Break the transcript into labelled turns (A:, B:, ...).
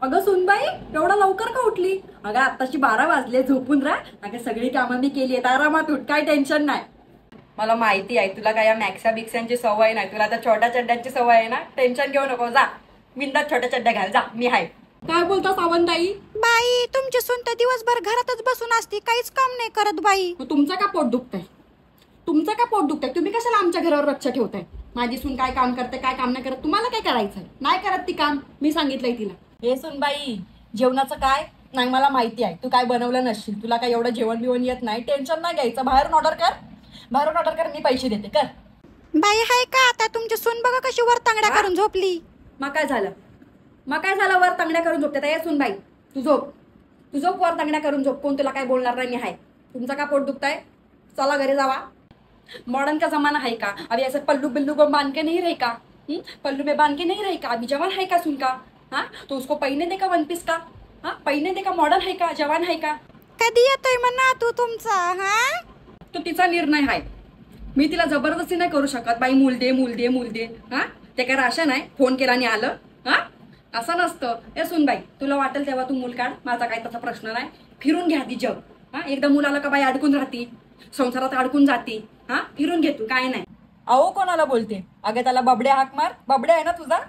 A: अगं सुनबाई, एवढा लवकर का उठली? अगं आत्ताशी 12 वाजले, झोपून राहा. अगं सगळी कामं मी केली आहेत, आरामात उठ, काय टेन्शन नाही. मला माहिती आहे तुला काय या मॅक्सा बिक्सांची सवय नाही, तुला आता छोट्या चड्ड्यांची सवय आहे ना. टेन्शन घेऊ नको, जा बिंदास छोट्या चड्ड्या घाल, जा मी आहे. काय बोलता सावंताई?
B: बाई तुमची सून तर दिवसभर घरातच बसून असते, काहीच काम नाही करत बाई.
A: तुमचं का पोट दुखतंय? तुमचं का पोट दुखतंय? तुम्ही कशाला आमच्या घरावर लक्ष ठेवताय? माझी सून काय काम करते, काय काम नाही करत, तुम्हाला काय करायचंय? नाही करत ती काम, मी सांगितलंय तिला. हे सुनबाई, जेवणाचं काय नाही मला माहिती आहे, तू काय बनवलं नसशील, तुला काय एवढं जेवण बिवण येत नाही, टेन्शन नाही घ्यायचं. बाहेरून ऑर्डर कर, बाहेरून ऑर्डर कर, मी पैसे देते, कर.
B: बाई हाय का आता तुमची सून बघा कशी वर तांगड्या करून झोपली.
A: मग काय झालं? मग काय झालं? वर तांगड्या करून झोपते ये सुनबाई, तू झोप, तू झोप, वर तांगड्या करून झोप, कोण तुला काय बोलणार नाही, मी आहे. तुमचं का पोट दुखताय? चला घरी जावा. मॉडर्न का जमाना है का? अभी ऐसे पल्लू बिल्लू को बांध के नहीं रहे का? पल्लू में बांध के नहीं रहे का? अभी जवान है का सुन का? हाँ तो उसको पहने दे का वन पीस का? हाँ पहने दे का? मॉडर्न है का? जवान है का?
B: कधी येतोय म्हणा तू तुमचा? हा
A: तो तिचा निर्णय आहे, मी तिला जबरदस्ती नाही करू शकत. बाई मूल दे मूल दे मूल दे, हा ते काय राशन आहे फोन केला आणि आलं? हा असं नसतं. ए सुन बाई, तुला वाटेल तेव्हा तू मूल काढ, माझा काही तसा प्रश्न नाही. फिरून घ्या ती जग. हा एकदा मुलाला का बाई अडकून राहती, संसारात अडकून जाती. हा फिरून घे तू, काय नाही. अहो कोणाला बोलते? अगं त्याला बबड्या हाक मार, बबड्या आहे ना तुझा.